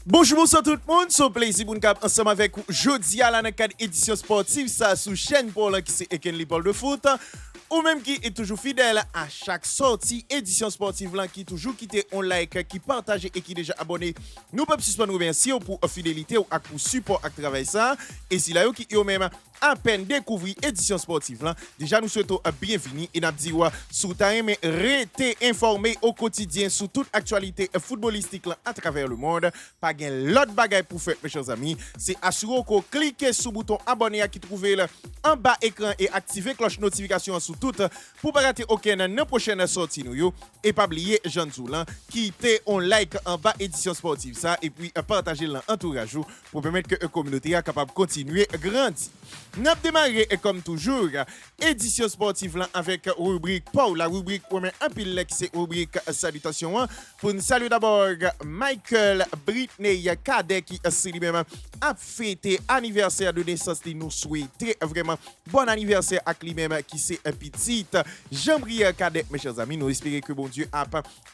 Bonjour, bonsoir tout le monde. C'est un plaisir pour nous ensemble avec vous. Jeudi à la cadre édition sportive, ça sous chaîne pour qui c'est Eken Lipol de foot. Ou même qui est toujours fidèle à chaque sortie édition sportive là, qui toujours quitté on like, qui partage et qui est déjà abonné. Nous pouvons suspendre nous remercier pour fidélité ou pour support à travail ça. Et si là qui est même à peine découvrir édition sportive là, déjà nous souhaitons bienvenue et nous disons sous ta mais rester informé au quotidien sur toute actualité footballistique là, à travers le monde. Pas gain l'autre bagaille pour faire mes chers amis, c'est assurer qu'on clique sur le bouton abonner qui trouve là en bas écran et activer cloche notification sur tout pour pas rater aucune prochaine sortie nous et pas oublier Jean Zoulan qui était on like en bas édition sportive ça et puis partager l'entourage pour permettre que la communauté est capable de continuer à grandir. Nous avons démarré comme toujours édition sportive là avec rubrique Paul, la rubrique où un pile qui c'est rubrique salutation pour nous saluer d'abord Michael Britney Cadet qui c'est lui-même a fêté anniversaire de naissance de nous souhaiter vraiment bon anniversaire à lui-même qui c'est petite Jean-Brière Cadet mes chers amis, nous espérons que bon Dieu a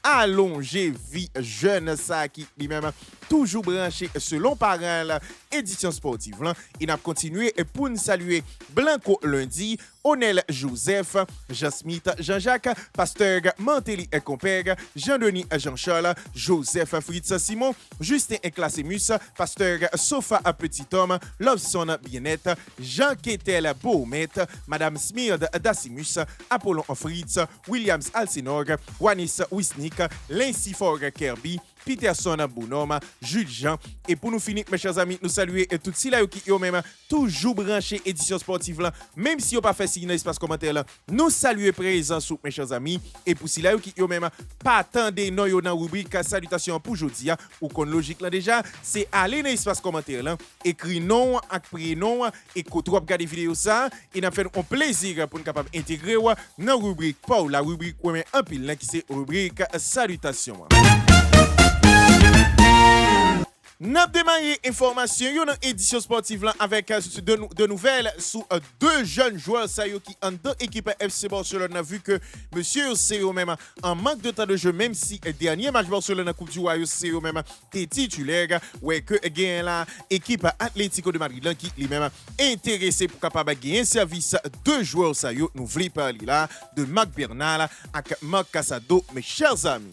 allongé vie jeune ça qui lui-même toujours branché selon parole édition sportive là, il a continué pour nous saluer Blanco lundi, Onel Joseph, Jean-Smith, Jean-Jacques, Pasteur Mantelli et compère, Jean-Denis Jean-Charles, Joseph Fritz Simon, Justin Classimus, Pasteur Sofa Petit Homme, Loveson Bienette, Jean Ketel Beaumet, Madame Smirde Dacimus, Apollon Fritz, Williams Alcinog, Wanis Wisnik, Lincy Ford Kirby, Peterson Bonhomme, Jules Jean. Et pour nous finir, mes chers amis, nous saluer tout si là qui ont même toujours branché édition sportive là, même si vous pas fait signe dans l'espace commentaire là, nous saluer présent sous mes chers amis. Et pour si là qui ont même pas attendez nous dans rubrique salutations pour aujourd'hui ou qu'on logique là déjà, c'est aller dans l'espace commentaire là, écrit nom avec prénom et quand vous regardez vidéo ça, et n'a fait un plaisir pour nous capable intégrer dans rubrique Paul, la rubrique où un pile là qui c'est rubrique salutations. Nous avons démarré information dans l'édition sportive là avec de nouvelles sur deux jeunes joueurs qui en deux équipes FC Barcelone a vu que monsieur c'est même en manque de temps de jeu même si le dernier match Barcelone en Coupe du Roi c'est même titulaire ouais que gagne la équipe Atlético de Madrid là, qui lui-même intéressé pour capable gagner service deux joueurs nous voulons parler là de Marc Bernal et Marc Casado mes chers amis.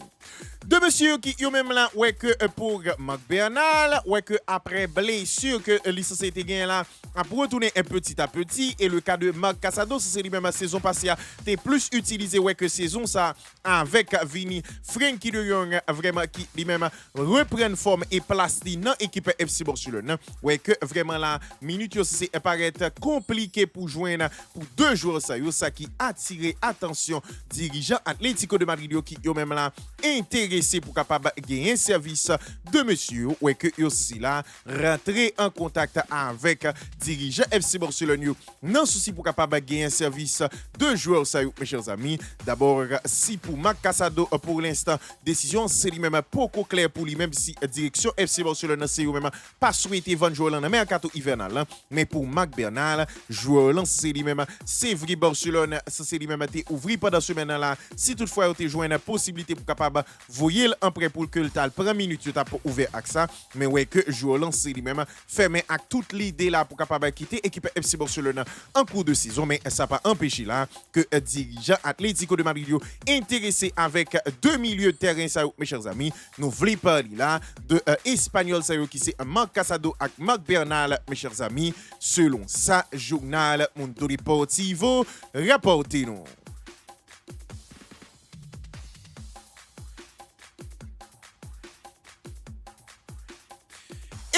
De monsieur qui ont même là ouais que pour Marc Bernal ouais que après blessure que licence était gagné là a retourner un petit à petit et le cas de Marc Casado c'est lui-même la saison passée t'es plus utilisé ouais que saison ça avec Vini Frenkie de Jong vraiment qui lui-même reprend forme et place dans équipe FC Barcelone ouais que vraiment la minute c'est paraître compliqué pour joindre pour deux joueurs ça qui attirer attention dirigeant Atlético de Madrid qui ont même là intéressé pour capable gagner service de monsieur ouais que aussi là rentrer en contact avec dirigeant FC Barcelone non souci pour capable gagner service de joueurs ça mes chers amis. D'abord si pour Marc Casado pour l'instant décision c'est lui-même beaucoup clair pour lui même si direction FC Barcelone c'est lui-même pas souhaité vendre joueur dans mercato hivernal mais pour Marc Bernal joueur là c'est lui-même c'est vrai Barcelone ça c'est lui-même été ouvert pendant semaine là si toutefois tu joint une possibilité pour capable voyez en prêt pour que le tal prend minute tu t'a ouvert avec ça mais ouais que joueur lancé lui-même fermé avec toute l'idée là pour capable quitter équipe FC Barcelone en cours de saison mais ça pas empêché là que dirigeant Atlético de Madrid intéressé avec deux milieux de terrain ça mes chers amis nous voulons parler là de espagnol ça qui c'est Marc Casado avec Marc Bernal mes chers amis selon ça journal Mundo Deportivo rapporté nous.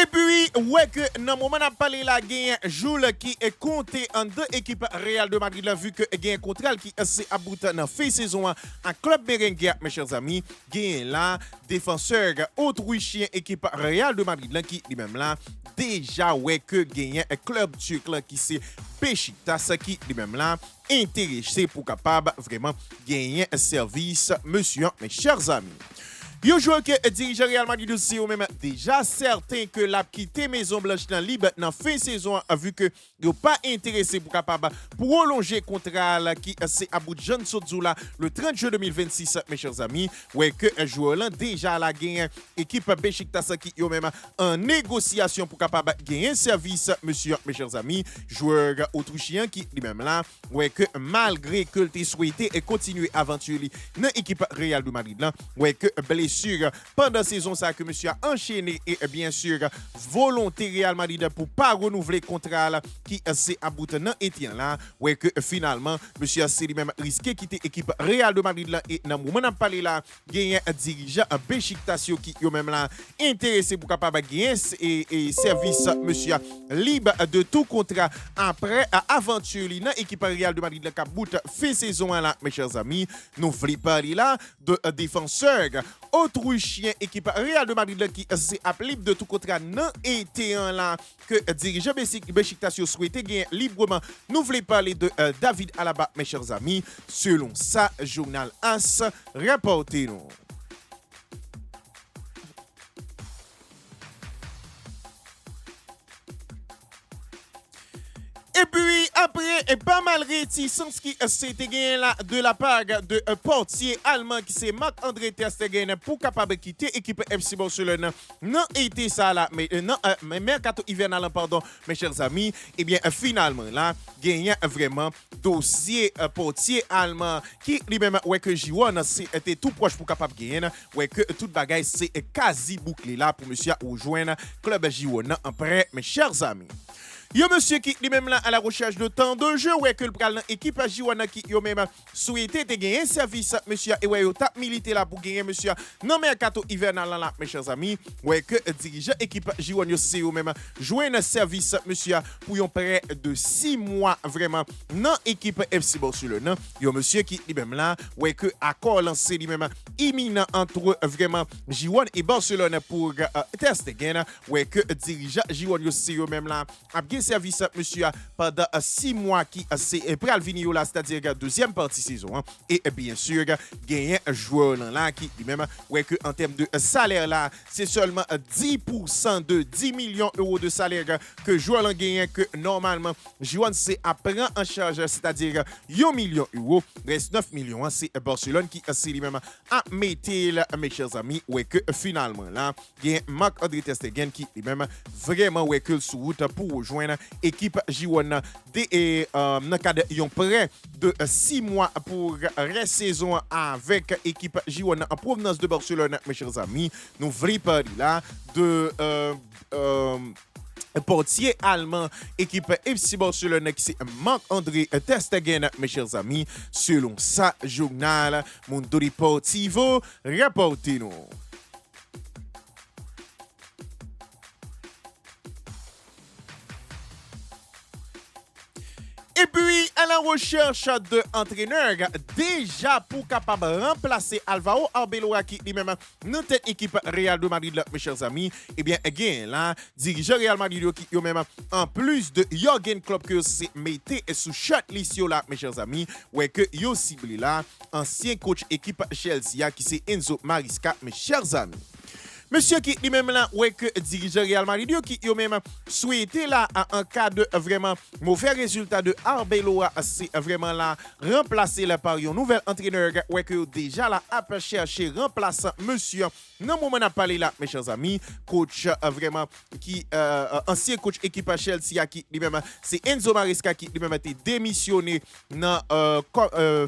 Et puis, ouais que dans le moment où on a parlé la gagne Jules qui est compté en deux équipes Real de Madrid là, vu que gagne contrat qui s'est abouti dans fin saison en club merengue mes chers amis, gagne là défenseur autrichien équipe Real de Madrid là qui lui-même là déjà ouais que gagne un club turc là qui c'est Beşiktaş qui lui-même là intéressé pour capable vraiment gagner un service monsieur mes chers amis. Yo joueur que dirigeant Real Madrid c'est même déjà certain que l'a quitté Maison Blanche dans libre dans fin saison vu que yo pas intéressé pour capable prolonger contrat qui c'est à bout de John Sotzula le 30 juin 2026 mes chers amis ouais que un joueur là déjà la gagne équipe Beşiktaş qui yo même en négociation pour capable gagner service monsieur mes chers amis joueur autrichien qui lui-même là ouais que malgré que il souhaité et continuer aventure dans équipe Real de Madrid là ouais que blessure pendant saison ça que monsieur a enchaîné et bien sûr volonté Real Madrid pour pas renouveler contrat là, qui c'est à bout dans Etienne là ouais que finalement monsieur a lui-même risqué quitter équipe Real de Madrid là et dans moment n'a parlé là gagner un dirigeant Beşiktaş qui yo même là intéressé pour capable gagner et service monsieur libre de tout contrat après aventure dans équipe Real de Madrid là qui bout fin saison là mes chers amis nous voulons parler là de défenseur autrichien équipe Real de Madrid qui c'est libre de tout contrat non été là que dirigeant Beşiktaş souhaitait gagner librement. Nous voulons parler de David Alaba mes chers amis selon ça journal AS rapportez-nous. Et puis, après, pas mal réticence qui s'était gagné là de la part de portier allemand qui c'est Marc-André Ter Stegen pour capable quitter l'équipe FC Barcelone. Non, été ça là, mais non, mercato hivernal, pardon, mes chers amis. Eh bien, finalement, là, gagné vraiment dossier portier allemand qui lui-même, ouais, que Giwan était tout proche pour capable gagner. Ouais, que toute bagaille, c'est quasi bouclé là pour monsieur rejoindre club Giwan en prêt, mes chers amis. Yo monsieur qui lui-même là à la recherche de temps de jeu ouais que le pral dans équipe Giwana qui yo même souhaité te gagner service monsieur et ouais yo tap milité là pour gagner monsieur non mercato hivernal là mes chers amis ouais que dirigeant équipe Giwana c'est yo même joindre service monsieur pour un prêt de 6 mois vraiment dans équipe FC Barcelone yo monsieur qui lui-même là ouais que accord lancé lui-même imminent entre vraiment Giwana et Barcelone pour Ter Stegen ouais que dirigeant Giwana c'est yo même là service monsieur pendant 6 mois qui c'est prêt à venir là c'est-à-dire deuxième partie saison hein. Et bien sûr gagner un joueur là qui lui-même ouais que en termes de salaire là c'est seulement 10% de 10 millions d'euros de salaire que joueur là gagne que normalement Johan c'est à prendre en charge c'est-à-dire 1 million d'euros reste 9 millions hein. C'est Barcelone qui c'est lui-même à mettre mes chers amis ouais que finalement là gagne Marc-André Ter Stegen qui lui-même vraiment ouais que sous route pour rejoindre équipe Giwana dans le cadre d'un prêt de 6 mois pour la saison avec équipe Giwana en provenance de Barcelone mes chers amis nous voulons parler là de portier allemand équipe FC Barcelone qui c'est Marc-André Ter Stegen mes chers amis selon ça journal Mundo Deportivo rapportez-nous. Et puis, à la recherche d'entraîneurs, déjà pour capable remplacer Alvaro Arbeloa qui lui-même dans tête équipe Real de Madrid, mes chers amis, eh bien, again, là, dirigeant Real Madrid qui lui-même, en plus de Jürgen Klopp que c'est mettez sous shortlist là, mes chers amis, ouais que yo ciblé là, ancien coach équipe Chelsea qui c'est Enzo Maresca, mes chers amis. Monsieur qui lui-même là, ouais que dirigeant Real Madrid qui lui-même souhaité là en cas de vraiment mauvais résultat de Arbeloa, c'est vraiment là remplacer là par un nouvel entraîneur ouais que déjà là a chercher remplaçant monsieur. Non moment n'a parlé là mes chers amis, coach vraiment qui ancien coach équipe Chelsea qui lui-même c'est Enzo Maresca qui lui-même a été démissionné dans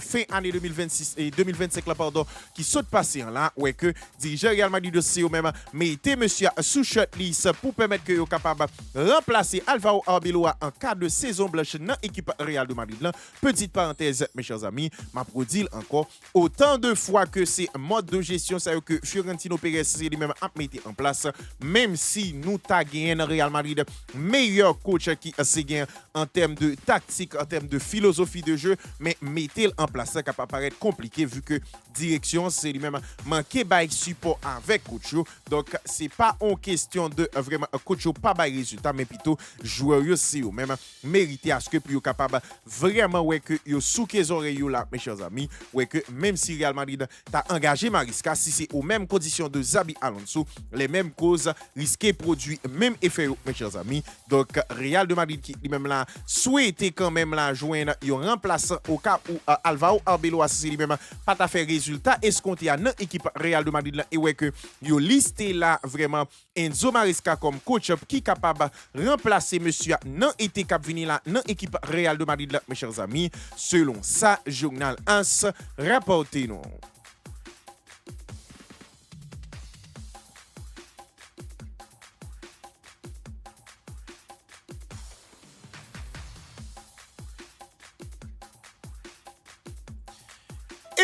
fin année 2026 et 2025 là pardon qui saute passé là ouais que dirigeant Real Madrid c'est même mettez monsieur sous shortlist pour permettre que vous capable remplacer Alvaro Arbeloa en cas de saison blanche dans l'équipe Real de Madrid. Petite parenthèse, mes chers amis, m'a produit encore autant de fois que c'est mode de gestion ça que Florentino Pérez lui-même a mis en place, même si nous t'a gagné dans Real Madrid meilleur coach qui a gagné en termes de tactique, en termes de philosophie de jeu, mais mettez en place ça capable paraître compliqué vu que direction c'est lui-même manqué by support avec coach Donc, c'est pas en question de vraiment coach pas bail résultat, mais plutôt joueur c'est eux même mérité à ce que pour capable vraiment ouais que yo souke les oreilles là, mes chers amis, ouais que même si Real Madrid t'a engagé Marisca, si c'est aux mêmes conditions de Xabi Alonso, les mêmes causes risquées produit même effet, mes chers amis. Donc, Real de Madrid qui lui-même là souhaité quand même là joindre un remplaçant au cas où Alvaro Arbeloa si lui-même pas ta fait résultat escompté à dans équipe Real de Madrid là et ouais que yo listé là vraiment Enzo Maresca comme coach qui capable remplacer monsieur dans été cap venir là dans équipe Real de Madrid là mes chers amis selon ça journal AS rapporté nous.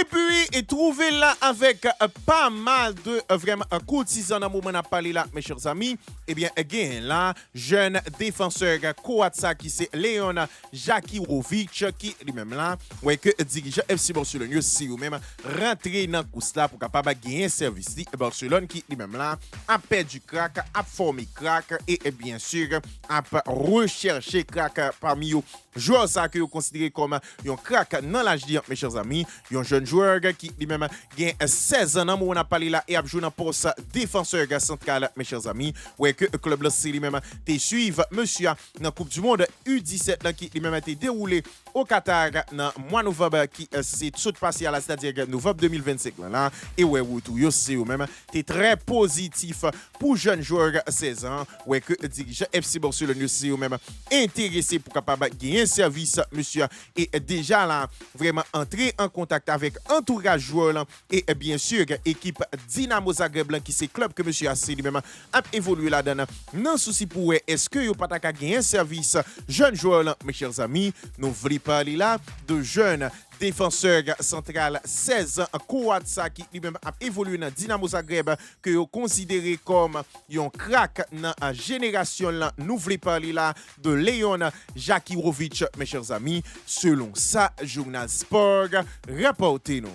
Et puis, et trouvé là avec pas mal de vraiment courtisans dans le moment où on a parlé là, mes chers amis. Eh bien, again, là, jeune défenseur Croate qui c'est Leon Jakirovic qui lui-même là, ouais, que dirigeant FC Barcelone, si vous-même rentré dans le course là pour capable gagner un service. Barcelone qui lui-même là a perdu crack, a formé crack et bien sûr a recherché crack parmi eux. Joueur ça que vous considérez comme un crack dans l'âge d'hier, mes chers amis. Un jeune joueur qui lui-même a 16 ans, on a parlé là et a joué dans poste défenseur central, mes chers amis. Ouais, que le club là, c'est lui-même te suivre, monsieur, dans la Coupe du Monde U17 là, qui lui-même a été déroulé au Qatar dans le mois de novembre, qui s'est tout passé à la c'est-à-dire novembre 2025. Là, et ouais, tout c'est même t'es très positif pour jeune joueur 16 ans. Ouais, que dirigeant FC Barcelone, c'est même intéressé pour capable gagner un service, monsieur, et déjà là, vraiment entrer en contact avec entourage joueur là, et bien sûr, équipe Dynamo Zagreb là, qui c'est club que monsieur a lui-même a évolué là-dedans. Non souci pour est-ce que vous pas gagner un service jeune joueur là, mes chers amis, nous voulons parler là de jeunes défenseur central 16 ans Croate qui lui-même a évolué dans Dynamo Zagreb que vous considérez comme un crack dans la génération là. Nous voulons parler là de Leon Jakirovic, mes chers amis, selon ça journal Sport rapporté nous.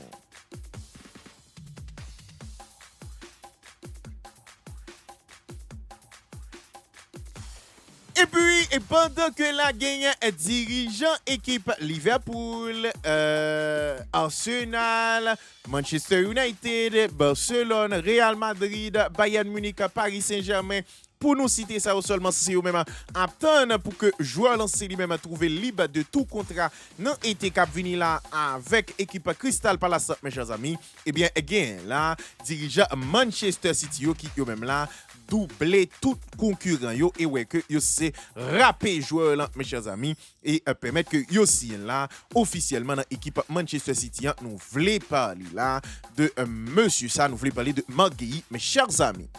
Et puis, et pendant que la gagne dirigeant équipe Liverpool, Arsenal, Manchester United, Barcelone, Real Madrid, Bayern Munich, Paris Saint-Germain, pour nous citer ça seulement si vous même attendre pour que joueur lancé lui-même trouver libre de tout contrat non été cap venir là avec équipe Crystal Palace, mes chers amis. Eh bien, again là, dirigeant Manchester City qui yo même là doubler tout concurrent yo et ouais que yo c'est rapper joueur là mes chers amis et permettre que yo si là officiellement dans l'équipe Manchester City nous voulons parler là de monsieur ça nous voulons parler de Marguerite mes chers amis.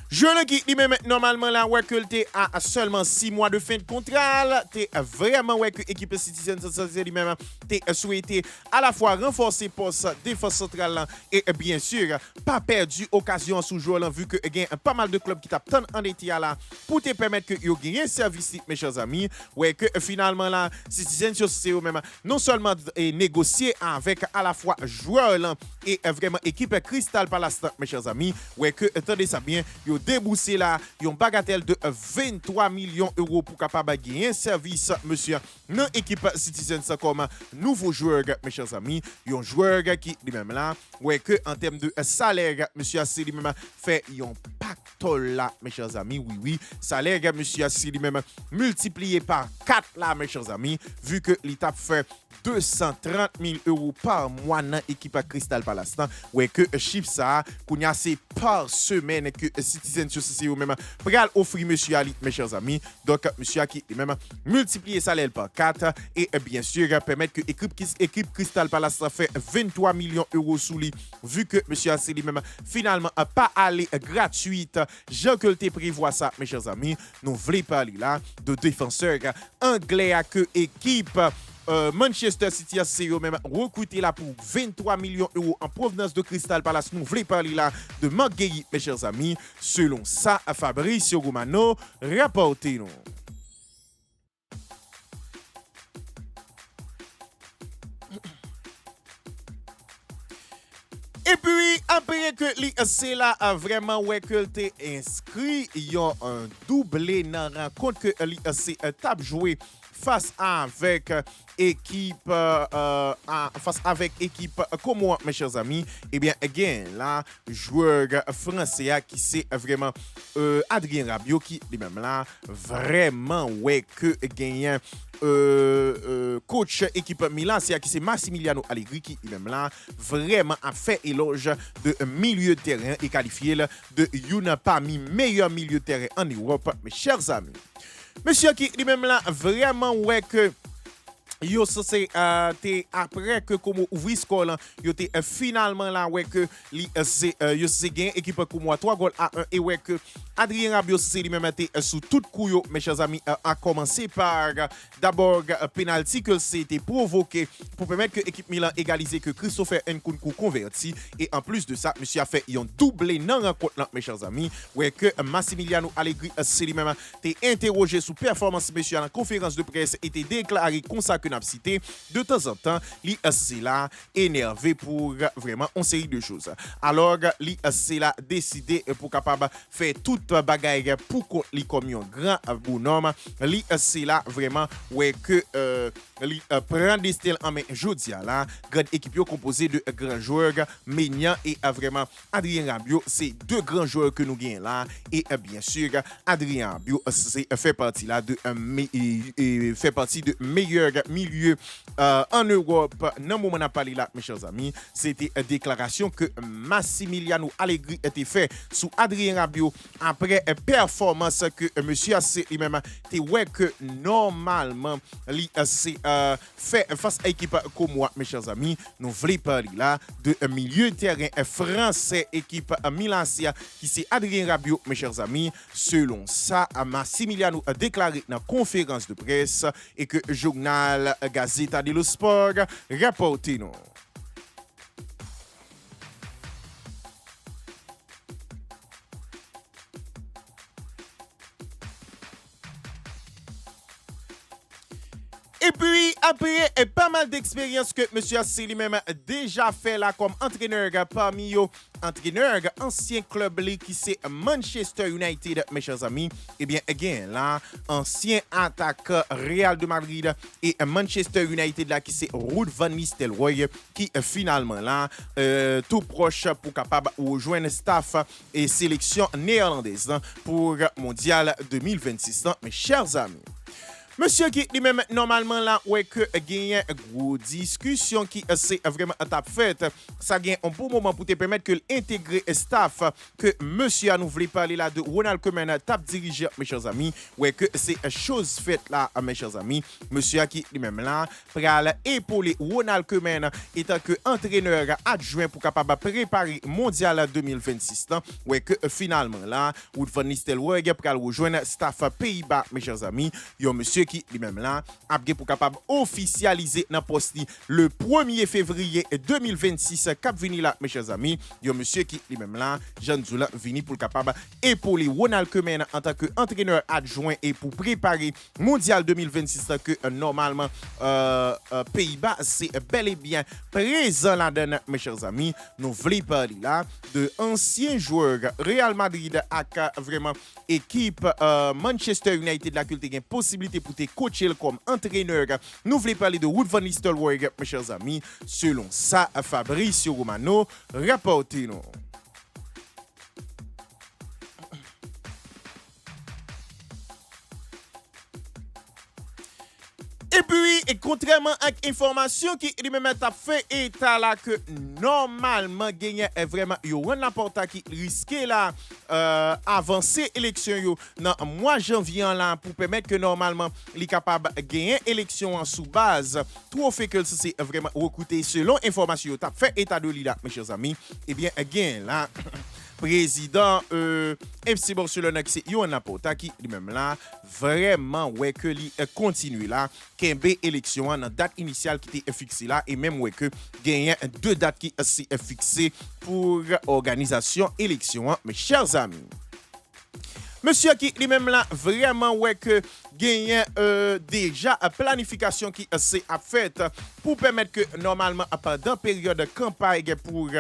Joueur qui lui-même normalement là ouais que t'es à seulement 6 mois de fin de contrat, t'es vraiment ouais que équipe Citizen lui-même t'es souhaité à la fois renforcer poste défense centrale là, et bien sûr pas perdu occasion sous joueur là vu que il y a pas mal de clubs qui t'attendent en été là pour te permettre que yo gagne service mes chers amis ouais que finalement là Citizen c'est même non seulement négocier avec à la fois joueur là et vraiment équipe Crystal Palace mes chers amis ouais que attendez ça bien yo déboursé là une bagatelle de 23 millions d'euros pour capable gagner un service monsieur dans équipe Citizens comme nouveau joueur mes chers amis un joueur qui lui-même là ouais que en termes de salaire monsieur Assi lui-même fait un pactole là mes chers amis oui salaire monsieur Assi lui-même multiplié par 4 là mes chers amis vu que l'étape fait 230 000 euros par mois dans l'équipe Crystal Palace. Ouais que chiffre ça, qu'on y a c'est par semaine que Citizen Society ou même pral offrir monsieur Ali, mes chers amis. Donc monsieur qui même multiplier salaire par 4 et bien sûr permettre que équipe Crystal Palace fait 23 millions d'euros sous lui vu que monsieur Ali lui-même finalement pas aller gratuite. Jean que te prévoit ça mes chers amis. Nous voulons parler là de défenseurs anglais que équipe Manchester City a même recruté là pour 23 millions d'euros en provenance de Crystal Palace. Nous voulons parler là de Marguerite, mes chers amis. Selon ça, Fabrizio Romano, rapportez-nous. Et puis, Après que c'est là vraiment ouais que t'es inscrit, il y a un doublé dans la rencontre que c'est tape joué face avec équipe face avec équipe comme mes chers amis. Eh bien again là joueur français qui c'est vraiment Adrien Rabiot qui lui-même là vraiment ouais que gagnant coach équipe Milan, c'est qui c'est Massimiliano Allegri qui lui-même là vraiment a fait éloge de milieu de terrain et qualifié de une parmi meilleurs milieux de terrain en Europe, mes chers amis. Monsieur qui lui-même là vraiment ouais que yo ça c'est après que comme ouvrir score là yo té finalement là ouais que c'est yo c'est gain équipe comme moi 3 goals à 1 et ouais que Adrien Rabiot c'est lui-même été sous tout coup yo mes chers amis a commencé par d'abord penalty que c'était provoqué pour permettre que l'équipe Milan égaliser que Christopher Nkunku converti et en plus de ça monsieur a fait un doublé dans rencontre là mes chers amis ouais que Massimiliano Allegri c'est lui-même été interrogé sous performance monsieur à la conférence de presse était déclaré consacré cité de temps en temps li c'est là énervé pour vraiment une série de choses alors li c'est là décidé pour capable faire toute bagaille pour qu'on li comme un grand bonhomme li c'est là vraiment ouais que li prend des styles en main jodi là grande équipe composée de grands joueurs Maignan et vraiment Adrien Rabiot c'est deux grands joueurs que nous gagnons là et bien sûr Adrien Rabiot fait partie là de fait partie de meilleurs milieu en Europe. Dans le moment où on a parlé là, mes chers amis, c'était une déclaration que Massimiliano Allegri était fait sous Adrien Rabiot après une performance que monsieur AC lui-même était ouais que normalement c'est fait face à l'équipe comme moi, mes chers amis. Nous voulons parler là de milieu de terrain français équipe Milancia qui c'est Adrien Rabiot, mes chers amis. Selon ça, Massimiliano a déclaré dans la conférence de presse et que le journal Gazzetta dello Sport rapportino. Et puis, après pas mal d'expériences que M. Assi lui-même déjà fait là comme entraîneur parmi eux, entraîneur ancien club qui c'est Manchester United, mes chers amis. Eh bien, again, là, ancien attaquant Real de Madrid et Manchester United là qui c'est Ruud van Nistelrooy qui finalement là, tout proche pour capable rejoindre staff et sélection néerlandaise pour Mondial 2026, mes chers amis. Monsieur qui lui-même normalement là ouais que gagne gros discussion qui c'est vraiment étape faite ça gagne un bon moment pour te permettre que l'intégrer staff que monsieur a nous voulait parler là de Ronald Koeman tape diriger mes chers amis ouais que c'est chose faite là mes chers amis monsieur qui lui-même là pral épauler Ronald Koeman étant que entraîneur adjoint pour capable préparer mondial 2026 ouais que finalement là Ruud van Nistelrooy pral rejoindre staff Pays-Bas mes chers amis yo monsieur qui lui-même là a pour capable officialiser dans poste le 1er février 2026 cap vini là mes chers amis yo monsieur qui lui-même là Jean Zoula vini pour capable épauler Ronald Koeman en tant que entraîneur adjoint et pour préparer mondial 2026 que normalement Pays-Bas c'est bel et bien présent là-dedans mes chers amis nous voulons parler là de anciens joueurs Real Madrid aka vraiment équipe Manchester United la culte gain possibilité pour te coacher comme entraîneur. Nous voulons parler de Ruud van Nistelrooy, mes chers amis. Selon ça, Fabrizio Romano rapporte-nous. Et puis, et contrairement à l'information qui lui-même a fait état là que normalement gagner est vraiment Yohan Laporta qui risquait là avancer élection yo dans mois janvier là pour permettre que normalement il est capable de gagner élection en sous base tout fait que c'est vraiment recruté selon information t'a fait état de là mes chers amis et bien gain là président FC Barcelone c'est Yohan Laporta qui lui-même là vraiment ouais que lui continue là kembe élection dans date initiale qui était fixée là et même ouais que gagne deux dates qui sont fixées pour organisation élection mes chers amis. Monsieur qui lui-même là vraiment ouais que gagné déjà planification qui s'est faite pour permettre que normalement pendant période de campagne pour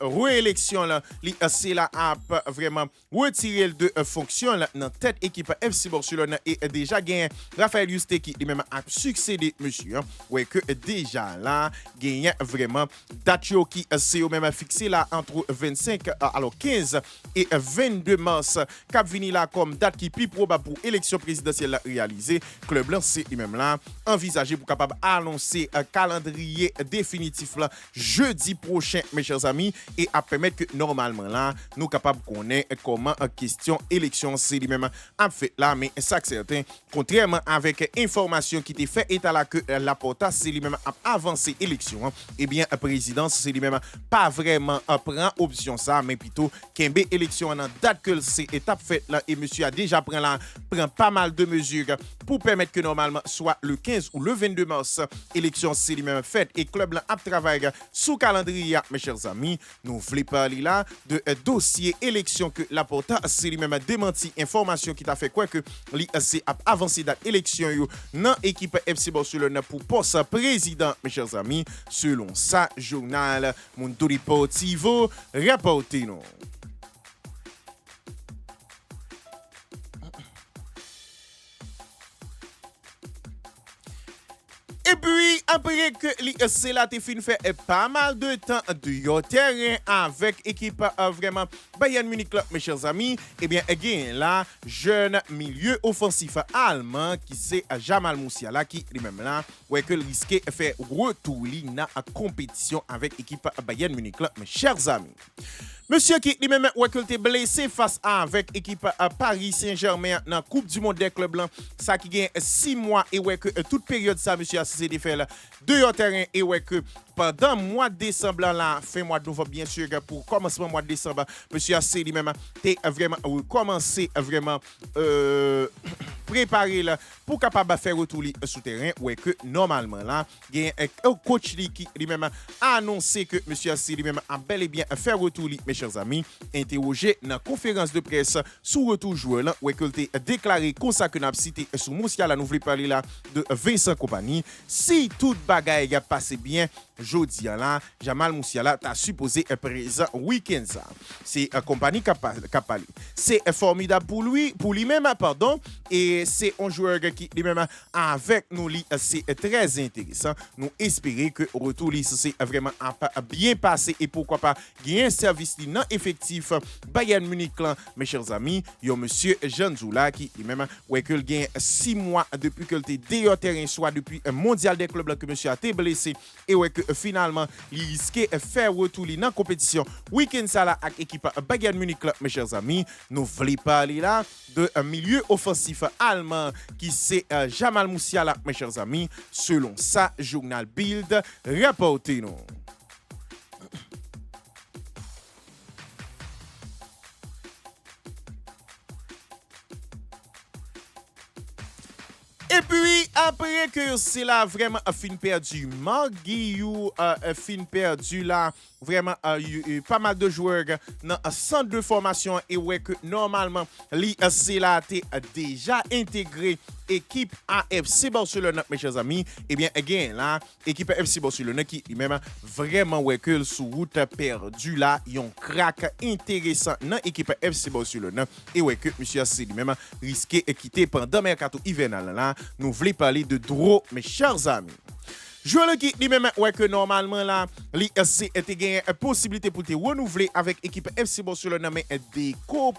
réélection là, c'est là a vraiment retiré de fonction dans tête équipe FC Barcelone et déjà gagné Raphaël Yuste qui lui-même a succédé monsieur ouais que déjà là gagné vraiment date qui c'est au même fixé là entre 25 alors 15 et 22 mars cap vini là comme date qui plus probable pour élection présidentielle réalisée club blanc c'est lui-même là envisagé pour capable annoncer un calendrier définitif là jeudi prochain mes chers amis et à permettre que normalement là nous capable connaître comment question élection c'est lui-même a fait là mais ça certain contrairement avec information qui était fait état là que Laporta c'est lui-même a avancé élection et bien présidence c'est lui-même pas vraiment prend option ça mais plutôt Kembe élection en date que c'est étape faite là et monsieur a déjà prend pas mal de mesures pour permettre que normalement soit le 15 ou le 22 mars élection c'est lui-même faite et club là a travaillé sous calendrier mes chers amis nous voulons parler là de dossier élection que Laporta c'est lui-même démenti information qui t'a fait quoi que c'est avancé date élection yo dans équipe FC Barcelone pour poste président mes chers amis selon ça journal Mundo Deportivo rapporté non. Et puis, après que c'est là, tu fait pas mal de temps de terrain avec équipe vraiment Bayern Munich, mes chers amis. Eh bien, again, là, jeune milieu offensif allemand qui c'est Jamal Musiala qui lui-même là, ouais, que risqué faire retour dans la compétition avec équipe Bayern Munich, mes chers amis. Monsieur qui lui-même ouais que était blessé face avec équipe Paris Saint-Germain dans Coupe du Monde des clubs blancs ça qui gagne 6 mois et ouais que toute période ça monsieur a cessé fait de terrain et ouais que pendant mois de décembre là fin mois de novembre bien sûr pour commencement mois de décembre monsieur a cessé lui-même vraiment commencer vraiment préparer là pour capable faire retour sous terrain ouais que normalement là il y a un coach qui lui-même a annoncé que monsieur a lui-même a bel et bien faire retour mes chers amis interrogé dans conférence de presse sous retour joueur là où il a déclaré comme ça que n'a cité sous Musiala nous voulons parler là de Vincent Kompany si toute bagaille a passé bien jodi là Jamal Musiala t'a supposé être présent week-end ça c'est Kompany qui a parlé c'est formidable pour lui-même pardon et c'est un joueur qui lui-même avec nous c'est très intéressant nous espérer que retour c'est vraiment bien passé et pourquoi pas gagner un service non effectif Bayern Munich là, mes chers amis yo monsieur Jean Zoula qui lui-même ouais que gagne 6 mois depuis que il était terrain soit depuis un mondial des clubs là, que monsieur a été blessé et ouais que finalement il risquait faire retour dans compétition week-end ça là avec équipe Bayern Munich là, mes chers amis nous voulons parler là de un milieu offensif allemand qui c'est Jamal Musiala mes chers amis selon ça journal Bild rapporté nous. Et puis, après que c'est là vraiment un film perdu, Marguillou film perdu là, vraiment pas mal de joueurs dans un centre de formation et ouais que normalement, c'est là déjà intégré équipe AFC Barcelone, mes chers amis. Eh bien, again là, équipe AFC Barcelone qui lui-même vraiment ouais que sous route perdu là, yon crack intéressant dans équipe AFC Barcelone et ouais que monsieur c'est lui-même risqué de quitter pendant mercato hivernal là. Nous voulons parler de Dro, mes chers amis. Joueur qui lui-même ouais que normalement là l'ISC était gagné possibilité pour te renouveler avec équipe FC Barcelone mais des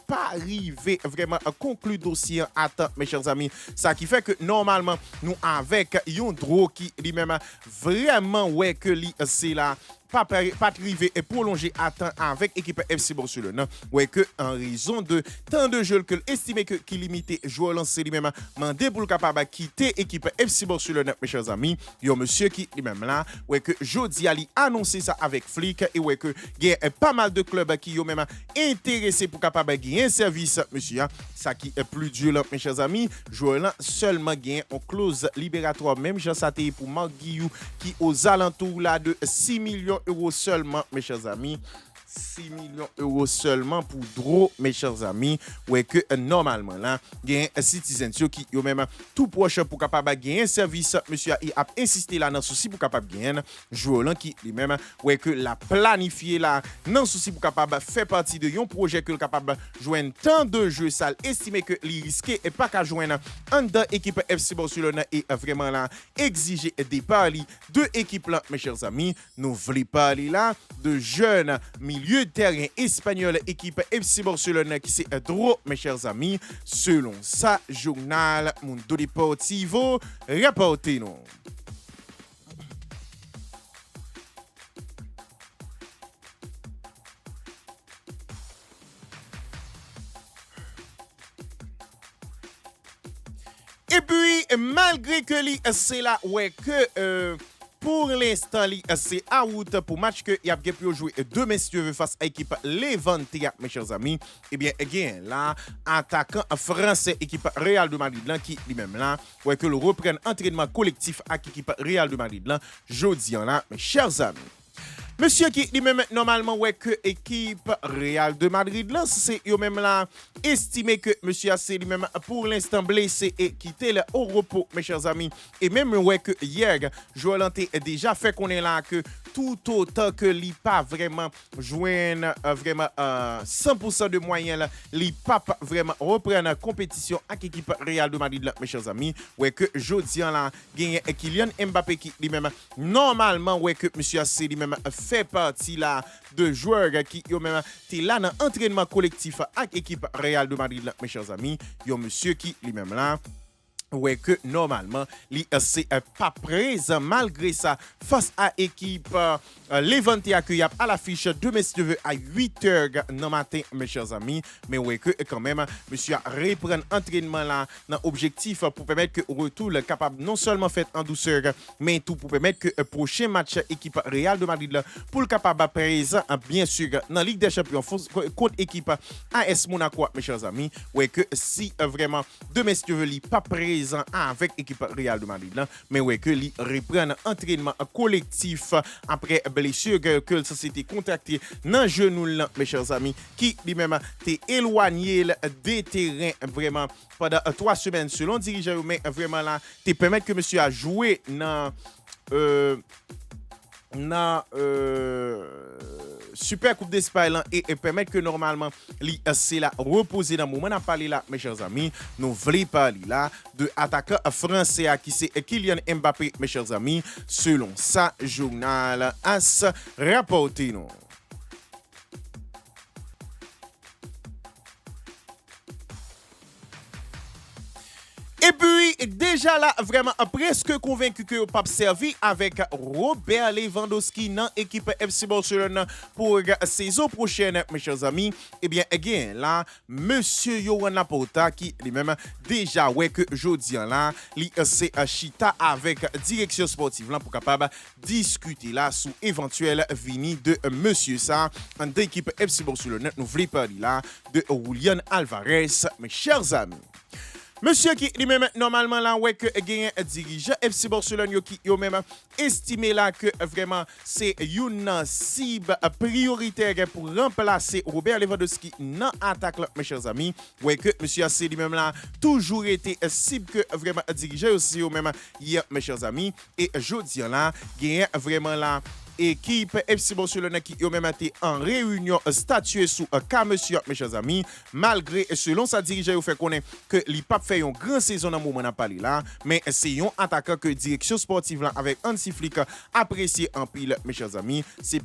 pas arrivé vraiment à conclure dossier à temps mes chers amis ça qui fait que normalement nous avec yon Dro qui lui-même vraiment ouais que l'ISC là pas arrivé et prolongé à temps avec équipe FC Barcelone ouais que en raison de tant de jeux que estimé que qui limité joueur lancé lui-même mandé pour capable quitter équipe FC Barcelone mes chers amis yo monsieur qui lui-même là ouais que jodi ali annoncé ça avec Flick et ouais que il y a pas mal de clubs qui yo même intéressé pour capable gagner un service monsieur ça qui est plus dur là mes chers amis joueur là seulement gagne en clause libératoire même Jean Saté pour Marguillou qui aux alentours là de 6 millions euros seulement mes chers amis 6 millions d'euros seulement pour Dro, mes chers amis. Ouais que normalement là, il y a un citizen qui yo même tout proche pour capable gagner un service. Monsieur a insisté là dans souci pour capable gagner joueur qui lui-même ouais que la planifié là dans souci pour capable faire partie de un projet que capable joindre tant de jeux sales estimé que li risqué et pas qu'à joindre en deux équipe FC Barcelone et vraiment là exiger des paris de équipes là mes chers amis. Nous voulons parler là de jeunes milieu de terrain espagnol équipe FC Barcelone qui c'est Dro mes chers amis selon sa journal Mundo Deportivo rapporté nous. Et puis, malgré que c'est là, ouais, que pour l'instant, c'est out pour match que y a bien pu jouer demain si tu veux face à l'équipe Levante, mes chers amis. Eh bien, again, là, attaquant français équipe Real de Madrid là, qui lui-même là, ouais, que le reprenne entraînement collectif avec l'équipe Real de Madrid là, jeudi là, mes chers amis. Monsieur qui dit même normalement ouais que équipe Real de Madrid là c'est eux même là estimé que monsieur AC lui-même pour l'instant blessé et quitté le au repos mes chers amis et même ouais que hier Joël Lanté déjà fait qu'on est là que tout autant que li pas vraiment joindre vraiment 100% de moyens là li pas vraiment reprendre compétition avec équipe Real de Madrid là mes chers amis ouais que jodi là gagne Kylian Mbappé qui lui-même normalement ouais que monsieur AC lui-même fait partie là de joueurs qui ont même été là dans l'entraînement collectif avec l'équipe Real de Madrid là, mes chers amis. Il y a monsieur qui lui-même là ouais que normalement c'est pas présent malgré ça face à équipe Levante accueilli à l'affiche demain si tu veux à 8h dans matin mes chers amis mais ouais que quand même monsieur a reprendre entraînement là dans objectif pour permettre que retour capable non seulement fait en douceur mais tout pour permettre que prochain match équipe Real de Madrid là pour le capable présent bien sûr dans Ligue des Champions contre équipe AS Monaco mes chers amis ouais que si vraiment demain si tu veux pas présent avec l'équipe Real de Madrid là, mais ouais que li reprend entraînement collectif après blessure que ça s'était contracté dans genou là mes chers amis qui lui-même t'est éloigné des terrains vraiment pendant 3 semaines selon dirigeant mais vraiment là te permettre que monsieur a joué dans Super Coupe d'Espagne et permettre que normalement c'est là reposer dans le moment on parler là mes chers amis nous voulons parler là de attaquant français qui c'est Kylian Mbappé mes chers amis selon sa journal AS rapporté nous. Et puis, déjà là, vraiment presque convaincu que pas servi avec Robert Lewandowski dans l'équipe FC Barcelone pour la saison prochaine, mes chers amis. Eh bien, again, là, monsieur Johan Laporta qui lui-même déjà, ouais, que jeudi là, c'est chita avec direction sportive là pour capable discuter là sous éventuel vini de monsieur ça, en équipe FC Barcelone. Nous voulons parler là de Julian Alvarez, mes chers amis. Monsieur qui lui-même normalement là ouais que gagne dirigeant FC Barcelone yo qui yo même estimé là que vraiment c'est une cible prioritaire pour remplacer Robert Lewandowski dans attaque là mes chers amis ouais que monsieur AC lui-même là toujours été cible que vraiment dirigeant aussi yo même hier mes chers amis et jodi là gagne vraiment là équipe FC Barcelone qui a même été en réunion statuée sous cas monsieur mes chers amis malgré selon sa dirigeant fait connaître que li pas fait une grande saison dans moment n'a parlé là mais c'est un attaquant que direction sportive là avec Hansi Flick apprécié en pile mes chers amis c'est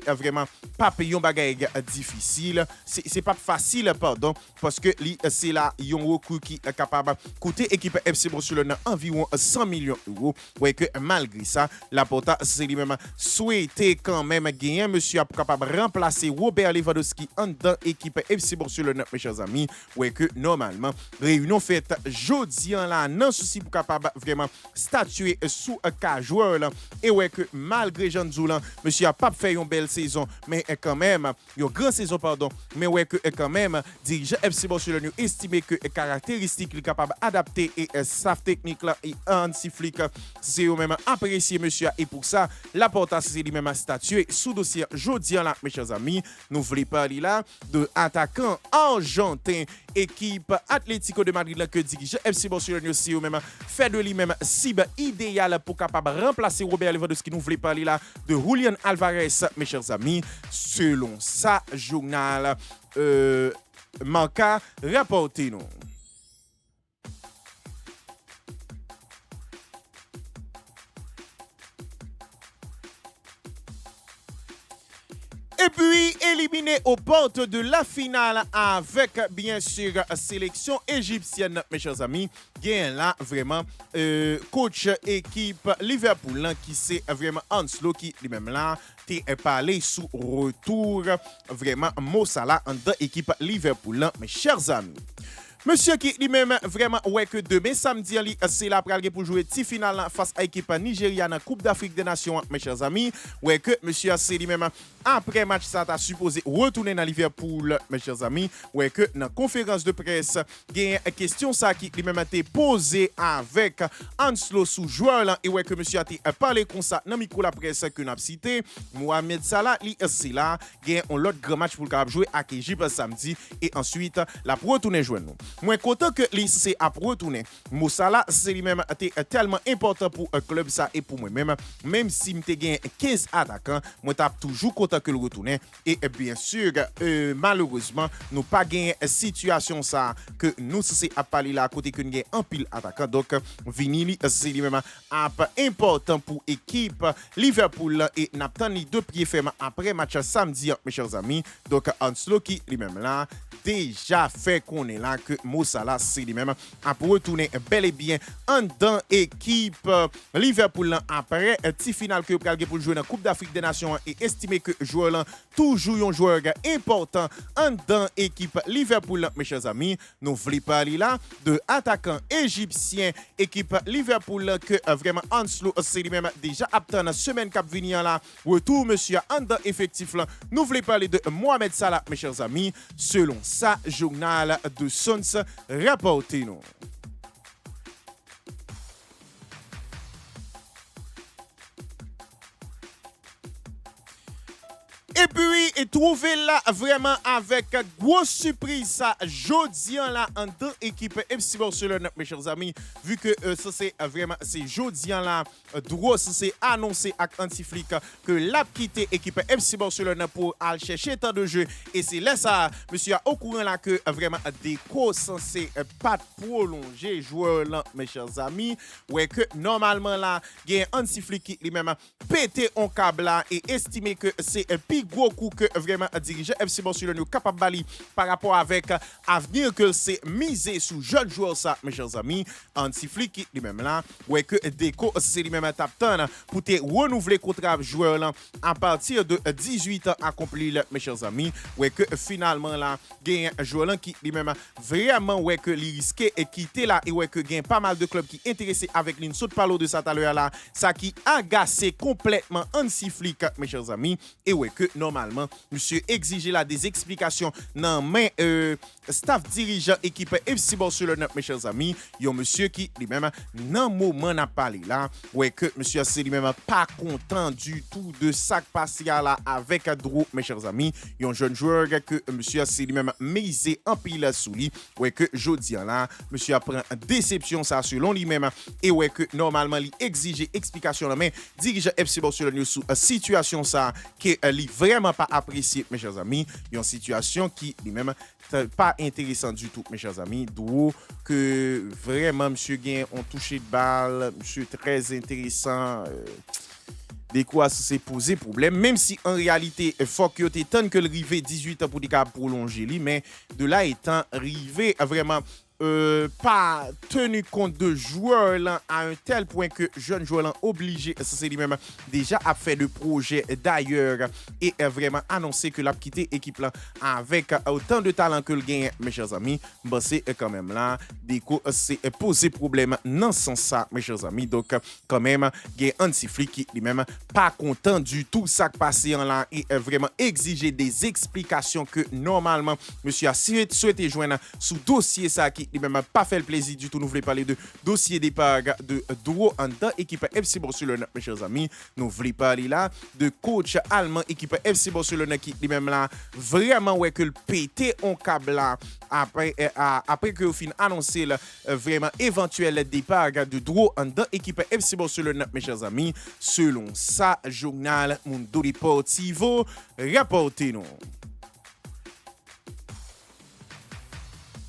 vraiment pas un bagage difficile c'est pas facile pardon parce que c'est là un recours qui est capable coûter équipe FC Barcelone environ 100 millions d'euros ouais que malgré ça Laporta c'est lui-même souhaité quand même gagner monsieur pour capable remplacer Robert Lewandowski en dans équipe FC Barcelone mes chers amis ouais que normalement réunion faite jeudi là non souci pour capable vraiment statuer sous cas joueur là et ouais que malgré Jean Zoulan monsieur a pas fait une belle saison mais quand même une grande saison pardon mais ouais que quand même dirigeant FC Barcelone estimé que caractéristiques est capable adapter et staff technique là et Hansi Flick c'est eux même apprécié monsieur et pour ça Laporta ça c'est lui-même statué sous dossier jodi là mes chers amis. Nous voulons parler là de attaquant argentin équipe Atlético de Madrid là, que dirige FC Barcelone aussi ou même fait de lui-même cible idéale pour capable remplacer Robert Lewandowski. Nous voulons parler là de Julian Alvarez mes chers amis selon sa journal Marca rapporté nous. Et puis, éliminé aux portes de la finale avec, bien sûr, sélection égyptienne, mes chers amis. Gain là, vraiment, coach équipe Liverpool, là, qui c'est vraiment Hanslo, qui lui-même là, t'es parlé sous retour, vraiment, Mo Salah, en dans équipe Liverpool, là, mes chers amis. Monsieur qui lui-même vraiment ouais que demain samedi c'est la pral pour jouer petit final face à l'équipe nigériane en Coupe d'Afrique des Nations mes chers amis ouais que monsieur c'est lui-même après match ça t'a supposé retourner dans Liverpool mes chers amis ouais que dans conférence de presse il y a une question ça qui lui-même a été posée avec Hanslo sous joueur là et ouais que monsieur a été parlé comme ça dans micro la presse que n'a cité Mohamed Salah c'est là il y a un autre grand match pour le jouer à Égypte samedi et ensuite la retourner jouer nous. Moi content que c'est à retourner. Mo Salah c'est lui-même tellement important pour un club ça et pour moi-même même si m'te gagne 15 attaquants, moi t'a toujours content que le retourner et bien sûr malheureusement nous pas gagné situation ça que nous c'est à parler là à côté que nous gagne en pile attaquant donc Vinili c'est lui-même important pour équipe Liverpool et n'a tenu deux pieds fermes après match samedi mes chers amis donc Hanslo qui lui-même là déjà fait qu'on est là que Mo Salah c'est lui-même a retourner bel et bien en dans équipe Liverpool après petit final que pour jouer dans Coupe d'Afrique des Nations et estimer que joueur là toujours un joueur important en dans équipe Liverpool mes chers amis nous voulons parler là de attaquant égyptien équipe Liverpool que vraiment Hanslo c'est lui-même déjà apte dans semaine cap venir là retour monsieur en dans effectif là nous voulons parler de Mohamed Salah mes chers amis selon sa journal de Sons rapporté nous. Et puis, et trouver là vraiment avec grosse surprise ça, jeudi là en deux équipes FC Barcelone, mes chers amis, vu que ça c'est vraiment, c'est jeudi là, Dros c'est annoncé à Antiflic que l'a quitté équipe FC Barcelone pour aller chercher temps de jeu. Et c'est là ça, monsieur au courant là que vraiment déco censé pas prolonger joueur là, mes chers amis, ouais que normalement là, il y a Antiflic qui lui-même pété un câble là et estimé que c'est un plus gros coup que vraiment dirigeant FC Barcelone capable bali par rapport avec avenir que c'est misé sous jeune joueur ça mes chers amis Antiflic qui lui-même là ouais que déco c'est lui-même tapton pour te renouveler contrat joueur là à partir de 18 ans accompli mes chers amis ouais que finalement là gagne joueur là qui lui-même vraiment ouais que il risqué et quitter là et ouais que gagne pas mal de clubs qui intéressés avec l'une saute parler de ça tout à l'heure là ça qui agacé complètement Antiflic mes chers amis et ouais que normalement monsieur exigeait là des explications dans main staff dirigeant équipe FC Barcelone mes chers amis yon monsieur qui lui-même dans moment n'a parlé là ouais que monsieur c'est lui-même pas content du tout de ça qui passe là avec Drew mes chers amis yon jeune joueur que monsieur c'est lui-même misé en pile sous lui ouais que jodi là monsieur apprend déception ça selon lui-même et ouais que normalement il exige explication mais dirigeant FC Barcelone sous situation ça qui li vraiment pas apprécié mes chers amis une situation qui lui-même pas intéressant du tout mes chers amis d'où que vraiment monsieur gain on touché de balle monsieur très intéressant des quoi c'est posé problème même si en réalité faut que tu tant que le rivé 18 ans pour dire prolonger lui mais de là étant rivé vraiment pas tenu compte de joueurs là à un tel point que jeune joueur là obligé c'est lui-même déjà a fait le projet d'ailleurs et vraiment annoncé que l'a quitté équipe là avec autant de talent que le gain mes chers amis bah c'est quand même là déco c'est posé problème dans ce sens ça mes chers amis donc quand même gain Antiflic qui lui-même pas content du tout ça qui passé en là et vraiment exiger des explications que normalement monsieur a souhaité joindre sous dossier ça qui qui lui-même pas fait le plaisir du tout. Nous voulons parler de dossier départ de Duro Anta, équipe FC Barcelone, mes chers amis. Nous voulons parler là de coach allemand, équipe FC Barcelone, qui lui-même là, vraiment, ouais, que le pété en câble là, après que au fin annoncé là, vraiment éventuel départ de Duro Anta, équipe FC Barcelone, mes chers amis, selon sa journal Mundo Deportivo, rapportez-nous.